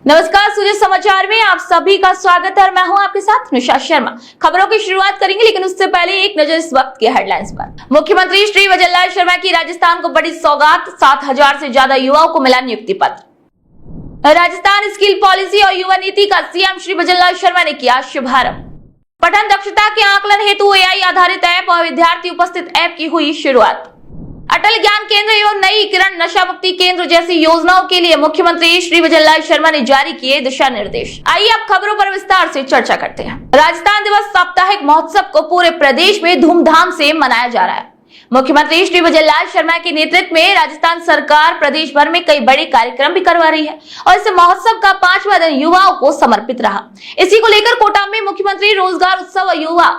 नमस्कार, सूर्य समाचार में आप सभी का स्वागत है और मैं हूं आपके साथ निशा शर्मा। खबरों की शुरुआत करेंगे, लेकिन उससे पहले एक नजर इस वक्त की हेडलाइंस पर। मुख्यमंत्री श्री वजललाल शर्मा की राजस्थान को बड़ी सौगात, 7,000 से ज्यादा युवाओं को मिला नियुक्ति पत्र। राजस्थान स्किल पॉलिसी और युवा नीति का सीएम श्री वजललाल शर्मा ने किया शुभारंभ। पठन दक्षता के आकलन हेतु एआई आधारित ऐप और विद्यार्थी उपस्थित ऐप की हुई शुरुआत। अटल ज्ञान केंद्र एवं नई किरण नशा मुक्ति केंद्र जैसी योजनाओं के लिए मुख्यमंत्री श्री वजललाल शर्मा ने जारी किए दिशा निर्देश। आइए अब खबरों पर विस्तार से चर्चा करते हैं। राजस्थान दिवस साप्ताहिक महोत्सव को पूरे प्रदेश में धूमधाम से मनाया जा रहा है। मुख्यमंत्री श्री वजललाल शर्मा के नेतृत्व में राजस्थान सरकार प्रदेश भर में कई बड़े कार्यक्रम भी करवा रही है और इस महोत्सव का 5वां दिन युवाओं को समर्पित रहा। इसी को लेकर कोटा में मुख्यमंत्री रोजगार उत्सव और युवा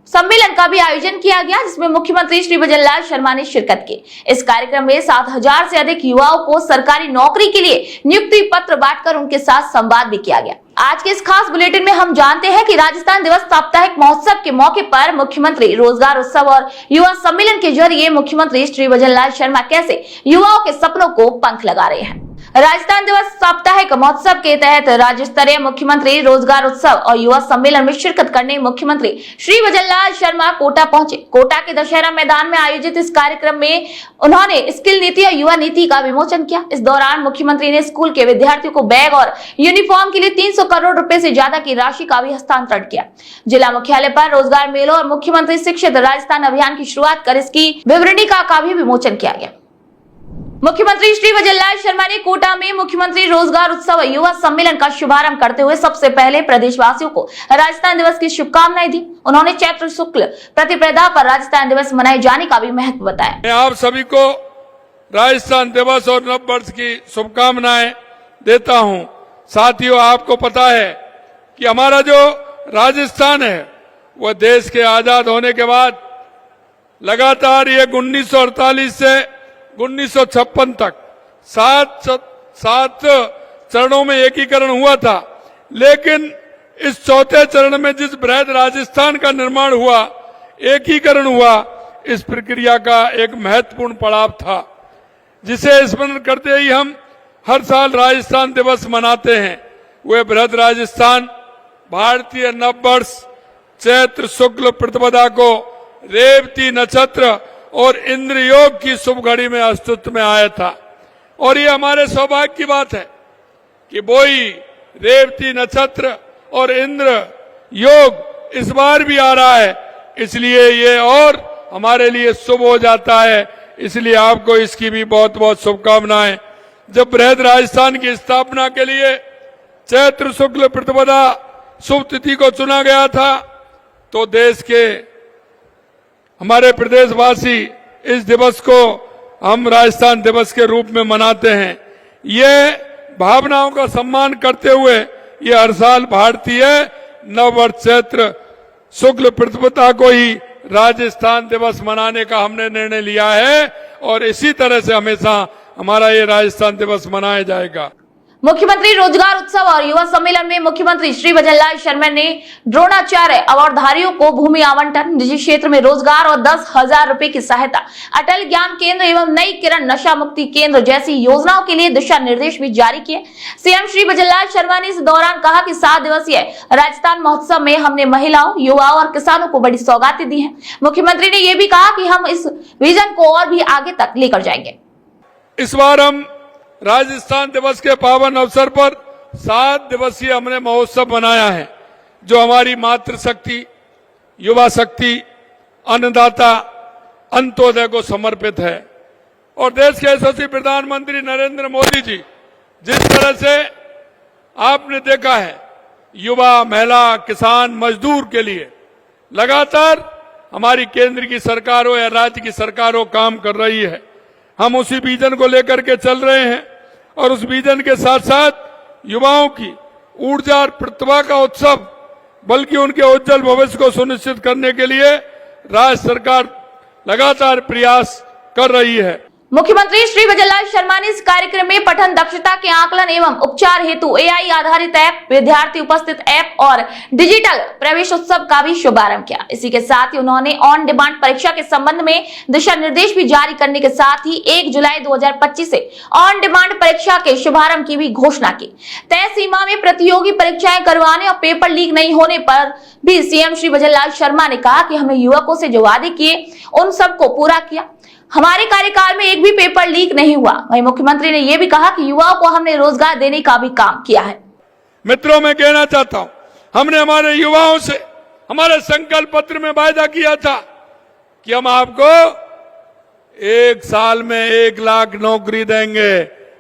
सम्मेलन का भी आयोजन किया गया, जिसमें मुख्यमंत्री श्री वजललाल शर्मा ने शिरकत की। इस कार्यक्रम में 7,000 से अधिक युवाओं को सरकारी नौकरी के लिए नियुक्ति पत्र बांटकर उनके साथ संवाद भी किया गया। आज के इस खास बुलेटिन में हम जानते हैं कि राजस्थान दिवस साप्ताहिक महोत्सव के मौके पर मुख्यमंत्री रोजगार उत्सव और युवा सम्मेलन के जरिए मुख्यमंत्री श्री वजललाल शर्मा कैसे युवाओं के सपनों को पंख लगा रहे हैं। राजस्थान दिवस साप्ताहिक महोत्सव के तहत राज्य स्तरीय मुख्यमंत्री रोजगार उत्सव और युवा सम्मेलन में शिरकत करने मुख्यमंत्री श्री वजललाल शर्मा कोटा पहुंचे। कोटा के दशहरा मैदान में आयोजित इस कार्यक्रम में उन्होंने स्किल नीति और युवा नीति का विमोचन किया। इस दौरान मुख्यमंत्री ने स्कूल के विद्यार्थियों को बैग और यूनिफॉर्म के लिए 300 करोड़ रुपए से ज्यादा की राशि का भी हस्तांतरण किया। जिला मुख्यालय पर रोजगार मेलों और मुख्यमंत्री शिक्षित राजस्थान अभियान की शुरुआत कर इसकी विवरणिका का भी विमोचन किया गया। मुख्यमंत्री श्री वजललाल शर्मा ने कोटा में मुख्यमंत्री रोजगार उत्सव युवा सम्मेलन का शुभारंभ करते हुए सबसे पहले प्रदेशवासियों को राजस्थान दिवस की शुभकामनाएं दी। उन्होंने चैत्र शुक्ल प्रतिपदा पर राजस्थान दिवस मनाए जाने का भी महत्व बताया। मैं आप सभी को राजस्थान दिवस और नववर्ष की शुभकामनाएं देता हूं। साथियों, आपको पता है कि हमारा जो राजस्थान है वह देश के आजाद होने के बाद लगातार ये 1948 से 1956 तक सात चरणों में एकीकरण हुआ था। लेकिन इस चौथे चरण में जिस बृहद राजस्थान का निर्माण हुआ, एकीकरण हुआ, इस प्रक्रिया का एक महत्वपूर्ण पड़ाव था, जिसे स्मरण करते ही हम हर साल राजस्थान दिवस मनाते हैं। वह बृहद राजस्थान भारतीय नववर्ष चैत्र शुक्ल प्रतिपदा को रेवती नक्षत्र और इंद्र योग की शुभ घड़ी में अस्तित्व में आया था। और ये हमारे सौभाग्य की बात है कि वही रेवती नक्षत्र और इंद्र योग इस बार भी आ रहा है, इसलिए ये और हमारे लिए शुभ हो जाता है। इसलिए आपको इसकी भी बहुत बहुत शुभकामनाएं। जब बृहद राजस्थान की स्थापना के लिए चैत्र शुक्ल प्रतिपदा शुभ तिथि को चुना गया था, तो देश के हमारे प्रदेशवासी इस दिवस को हम राजस्थान दिवस के रूप में मनाते हैं। ये भावनाओं का सम्मान करते हुए ये हर साल भारतीय नववर्ष चैत्र शुक्ल प्रतिपदा को ही राजस्थान दिवस मनाने का हमने निर्णय लिया है और इसी तरह से हमेशा हमारा ये राजस्थान दिवस मनाया जाएगा। मुख्यमंत्री रोजगार उत्सव और युवा सम्मेलन में मुख्यमंत्री श्री वजललाल शर्मा ने द्रोणाचार्य अवार्डधारियों को भूमि आवंटन, निजी क्षेत्र में रोजगार और 10,000 रुपए की सहायता, अटल ज्ञान केंद्र एवं नई किरण नशा मुक्ति केंद्र जैसी योजनाओं के लिए दिशा निर्देश भी जारी किए। सीएम श्री वजललाल शर्मा ने इस दौरान कहा कि 7 दिवसीय राजस्थान महोत्सव में हमने महिलाओं, युवाओं और किसानों को बड़ी सौगातें दी है। मुख्यमंत्री ने यह भी कहा कि हम इस विजन को और भी आगे तक लेकर जाएंगे। इस बार हम राजस्थान दिवस के पावन अवसर पर 7 दिवसीय हमने महोत्सव बनाया है, जो हमारी मातृशक्ति, युवा शक्ति, अन्नदाता, अंत्योदय को समर्पित है। और देश के यशस्वी प्रधानमंत्री नरेंद्र मोदी जी जिस तरह से आपने देखा है युवा, महिला, किसान, मजदूर के लिए लगातार हमारी केंद्र की सरकार हो या राज्य की सरकार हो काम कर रही है। हम उसी विजन को लेकर के चल रहे हैं और उस विजन के साथ साथ युवाओं की ऊर्जा और प्रतिभा का उत्सव, बल्कि उनके उज्जवल भविष्य को सुनिश्चित करने के लिए राज्य सरकार लगातार प्रयास कर रही है। मुख्यमंत्री श्री विजयलाल शर्मा ने इस कार्यक्रम में पठन दक्षता के आकलन एवं उपचार हेतु एआई आधारित ऐप, विद्यार्थी उपस्थित ऐप और डिजिटल प्रवेश उत्सव का भी शुभारंभ किया। इसी के साथ ही उन्होंने ऑन डिमांड परीक्षा के संबंध में दिशा निर्देश भी जारी करने के साथ ही 1 जुलाई 2025 से ऑन डिमांड परीक्षा के शुभारंभ की भी घोषणा की। तय सीमा में प्रतियोगी परीक्षाएं करवाने और पेपर लीक नहीं होने पर भी सीएम श्री विजयलाल शर्मा ने कहा कि हमने युवकों से जो वादे किए उन सबको पूरा किया। हमारे कार्यकाल में एक भी पेपर लीक नहीं हुआ। वहीं मुख्यमंत्री ने यह भी कहा कि युवाओं को हमने रोजगार देने का भी काम किया है। मित्रों, मैं कहना चाहता हूं, हमने हमारे युवाओं से हमारे संकल्प पत्र में वायदा किया था कि हम आपको 1 साल में 1 लाख नौकरी देंगे।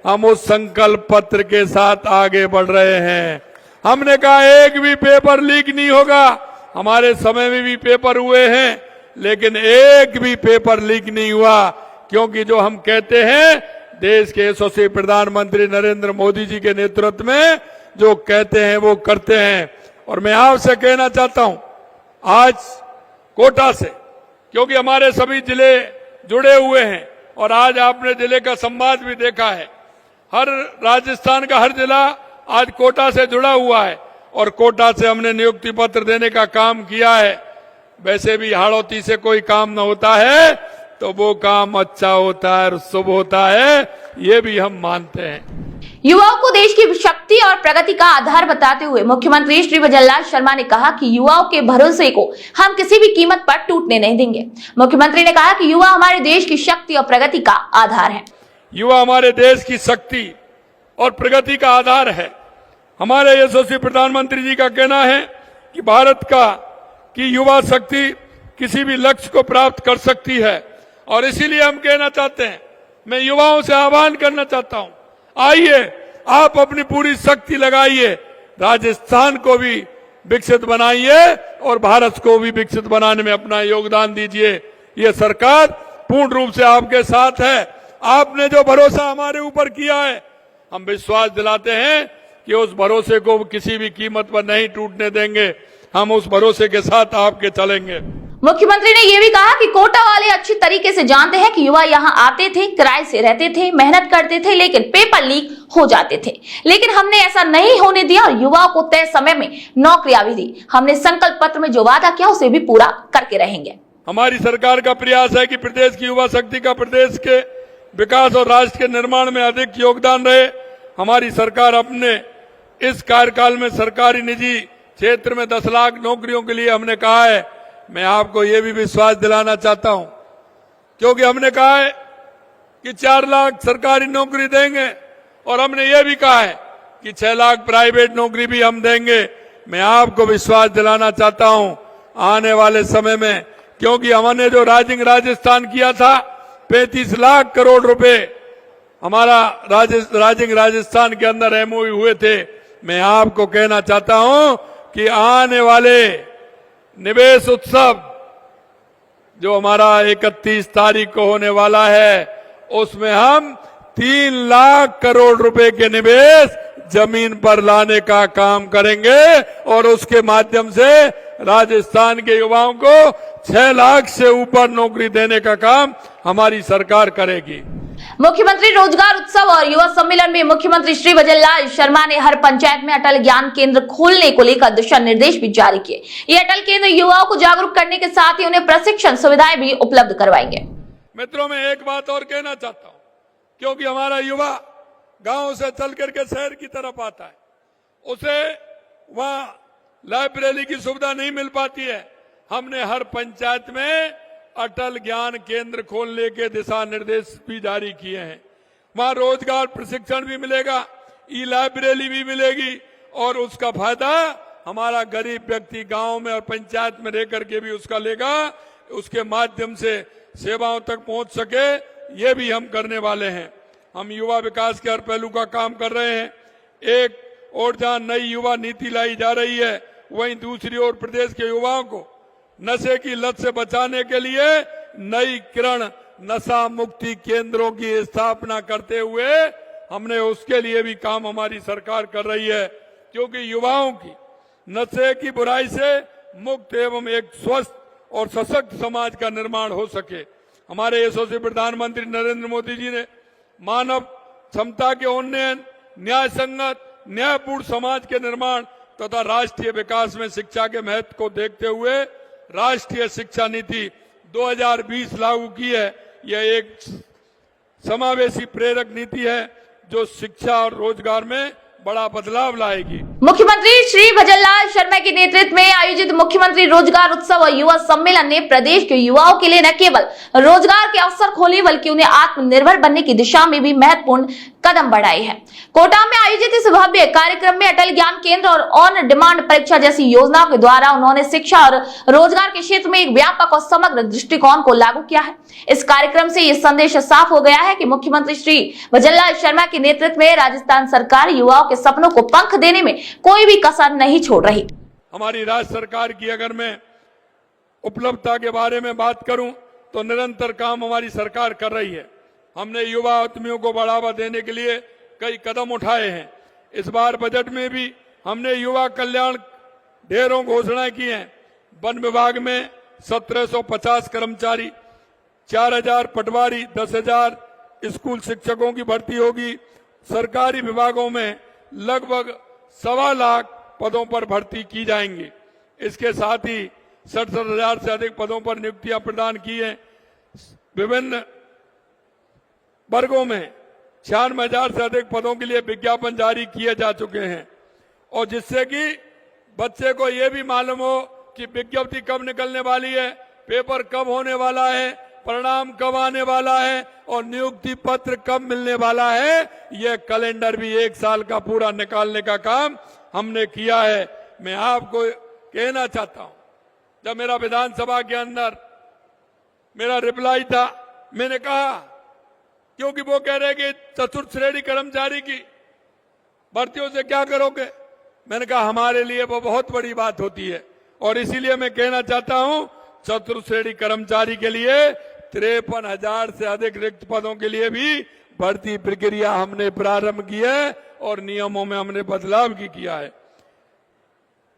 हम उस संकल्प पत्र के साथ आगे बढ़ रहे हैं। हमने कहा एक भी पेपर लीक नहीं होगा। हमारे समय में भी पेपर हुए हैं, लेकिन एक भी पेपर लीक नहीं हुआ, क्योंकि जो हम कहते हैं, देश के यशस्वी प्रधानमंत्री नरेंद्र मोदी जी के नेतृत्व में जो कहते हैं वो करते हैं। और मैं आपसे कहना चाहता हूं, आज कोटा से, क्योंकि हमारे सभी जिले जुड़े हुए हैं और आज आपने जिले का संवाद भी देखा है, हर राजस्थान का हर जिला आज कोटा से जुड़ा हुआ है और कोटा से हमने नियुक्ति पत्र देने का काम किया है। वैसे भी हाड़ौती से कोई काम न होता है तो वो काम अच्छा होता है और शुभ होता है, ये भी हम मानते हैं। युवाओं को देश की शक्ति और प्रगति का आधार बताते हुए मुख्यमंत्री श्री विजयलाल शर्मा ने कहा कि युवाओं के भरोसे को हम किसी भी कीमत पर टूटने नहीं देंगे। मुख्यमंत्री ने कहा कि युवा हमारे देश की शक्ति और प्रगति का आधार है। युवा हमारे देश की शक्ति और प्रगति का आधार है। हमारे यशस्वी प्रधानमंत्री जी का कहना है कि भारत की युवा शक्ति किसी भी लक्ष्य को प्राप्त कर सकती है और इसीलिए हम कहना चाहते हैं, मैं युवाओं से आह्वान करना चाहता हूं, आइए आप अपनी पूरी शक्ति लगाइए, राजस्थान को भी विकसित बनाइए और भारत को भी विकसित बनाने में अपना योगदान दीजिए। ये सरकार पूर्ण रूप से आपके साथ है। आपने जो भरोसा हमारे ऊपर किया है, हम विश्वास दिलाते हैं कि उस भरोसे को किसी भी कीमत पर नहीं टूटने देंगे। हम उस भरोसे के साथ आपके चलेंगे। मुख्यमंत्री ने यह भी कहा कि कोटा वाले अच्छी तरीके से जानते हैं कि युवा यहां आते थे, किराए से रहते थे, मेहनत करते थे, लेकिन पेपर लीक हो जाते थे। लेकिन हमने ऐसा नहीं होने दिया और युवाओं को तय समय में नौकरियां भी दी। हमने संकल्प पत्र में जो वादा किया उसे भी पूरा करके रहेंगे। हमारी सरकार का प्रयास है कि प्रदेश की युवा शक्ति का प्रदेश के विकास और राष्ट्र के निर्माण में अधिक योगदान रहे। हमारी सरकार अपने इस कार्यकाल में सरकारी निजी क्षेत्र में 10 लाख नौकरियों के लिए हमने कहा है। मैं आपको ये भी विश्वास दिलाना चाहता हूं, क्योंकि हमने कहा है कि 4 लाख सरकारी नौकरी देंगे और हमने ये भी कहा है कि 6 लाख प्राइवेट नौकरी भी हम देंगे। मैं आपको विश्वास दिलाना चाहता हूं, आने वाले समय में, क्योंकि हमने जो राइजिंग राजस्थान किया था, 35 लाख करोड़ रुपए हमारा राइजिंग राजस्थान के अंदर एमओयू हुए थे। मैं आपको कहना चाहता हूं कि आने वाले निवेश उत्सव जो हमारा 31 तारीख को होने वाला है, उसमें हम 3 लाख करोड़ रुपए के निवेश जमीन पर लाने का काम करेंगे और उसके माध्यम से राजस्थान के युवाओं को 6 लाख से ऊपर नौकरी देने का काम हमारी सरकार करेगी। मुख्यमंत्री रोजगार उत्सव और युवा सम्मेलन में मुख्यमंत्री श्री विजयलाल शर्मा ने हर पंचायत में अटल ज्ञान केंद्र खोलने को लेकर दिशा निर्देश भी जारी किए। ये अटल केंद्र युवाओं को जागरूक करने के साथ ही उन्हें प्रशिक्षण सुविधाएं भी उपलब्ध करवाएंगे। मित्रों, मैं एक बात और कहना चाहता हूं, क्योंकि हमारा युवा गांव से चल करके शहर की तरफ आता है, उसे वहां लाइब्रेरी की सुविधा नहीं मिल पाती है। हमने हर पंचायत में अटल ज्ञान केंद्र खोलने के दिशा निर्देश भी जारी किए हैं। वहां रोजगार प्रशिक्षण भी मिलेगा, ई लाइब्रेरी भी मिलेगी और उसका फायदा हमारा गरीब व्यक्ति गांव में और पंचायत में रह करके भी उसका लेगा, उसके माध्यम से सेवाओं तक पहुंच सके। ये भी हम करने वाले हैं। हम युवा विकास के हर पहलू का काम कर रहे हैं। एक और जहां नई युवा नीति लाई जा रही है, वहीं दूसरी ओर प्रदेश के युवाओं को नशे की लत से बचाने के लिए नई किरण नशा मुक्ति केंद्रों की स्थापना करते हुए हमने उसके लिए भी काम हमारी सरकार कर रही है, क्योंकि युवाओं की नशे की बुराई से मुक्त एवं एक स्वस्थ और सशक्त समाज का निर्माण हो सके। हमारे यशस्वी प्रधानमंत्री नरेंद्र मोदी जी ने मानव क्षमता के उन्नयन, न्याय संगत, न्यायपूर्ण समाज के निर्माण तथा राष्ट्रीय विकास में शिक्षा के महत्व को देखते हुए राष्ट्रीय शिक्षा नीति 2020 लागू की है। यह एक समावेशी प्रेरक नीति है जो शिक्षा और रोजगार में बड़ा बदलाव लाएगी। मुख्यमंत्री श्री भजनलाल शर्मा के नेतृत्व में आयोजित मुख्यमंत्री रोजगार उत्सव और युवा सम्मेलन ने प्रदेश के युवाओं के लिए न केवल रोजगार के अवसर खोले बल्कि उन्हें आत्मनिर्भर बनने की दिशा में भी महत्वपूर्ण कदम बढ़ाए हैं। कोटा में आयोजित इस भव्य कार्यक्रम में अटल ज्ञान केंद्र और ऑन डिमांड परीक्षा जैसी योजनाओं के द्वारा उन्होंने शिक्षा और रोजगार के क्षेत्र में एक व्यापक और समग्र दृष्टिकोण को लागू किया है। इस कार्यक्रम से यह संदेश साफ हो गया है कि मुख्यमंत्री श्री भजनलाल शर्मा के नेतृत्व में राजस्थान सरकार युवाओं के सपनों को पंख देने में कोई भी कसर नहीं छोड़ रही। हमारी राज्य सरकार की अगर मैं उपलब्धता के बारे में बात करूं तो निरंतर काम हमारी सरकार कर रही है। हमने युवा उद्यमियों को बढ़ावा देने के लिए कई कदम उठाए हैं। इस बार बजट में भी हमने युवा कल्याण ढेरों घोषणाएं की हैं। वन विभाग में 1750 कर्मचारी, 4000 पटवारी, 10,000 स्कूल शिक्षकों की भर्ती होगी। सरकारी विभागों में लगभग 1.25 लाख पदों पर भर्ती की जाएंगी। इसके साथ ही 67,000 से अधिक पदों पर नियुक्तियां प्रदान की हैं। विभिन्न वर्गों में 96,000 से अधिक पदों के लिए विज्ञापन जारी किए जा चुके हैं और जिससे कि बच्चे को यह भी मालूम हो कि विज्ञप्ति कब निकलने वाली है, पेपर कब होने वाला है, परिणाम कब आने वाला है और नियुक्ति पत्र कब मिलने वाला है। यह कैलेंडर भी 1 साल का पूरा निकालने का काम हमने किया है। मैं आपको कहना चाहता हूं, जब मेरा विधानसभा के अंदर मेरा रिप्लाई था, मैंने कहा क्योंकि वो कह रहे कि चतुर्थ श्रेणी कर्मचारी की भर्तियों से क्या करोगे। मैंने कहा हमारे लिए वो बहुत बड़ी बात होती है और इसीलिए मैं कहना चाहता हूं चतुर्थ श्रेणी कर्मचारी के लिए 53,000 से अधिक रिक्त पदों के लिए भी भर्ती प्रक्रिया हमने प्रारंभ की है और नियमों में हमने बदलाव भी किया है।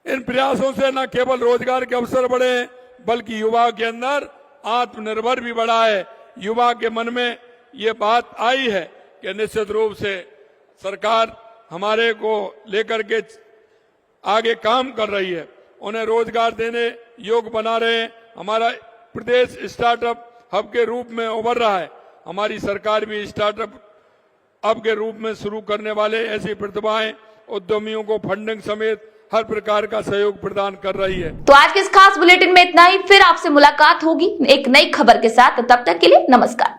इन प्रयासों से न केवल रोजगार के अवसर बढ़े बल्कि युवा के अंदर आत्मनिर्भर भी बढ़ा है। युवा के मन में ये बात आई है कि निश्चित रूप से सरकार हमारे को लेकर के आगे काम कर रही है, उन्हें रोजगार देने योग्य बना रहे हैं। हमारा प्रदेश स्टार्टअप हब के रूप में उभर रहा है। हमारी सरकार भी स्टार्टअप हब के रूप में शुरू करने वाले ऐसी प्रतिभाएं उद्यमियों को फंडिंग समेत हर प्रकार का सहयोग प्रदान कर रही है। तो आज के इस खास बुलेटिन में इतना ही। फिर आपसे मुलाकात होगी एक नई खबर के साथ। तब तक के लिए नमस्कार।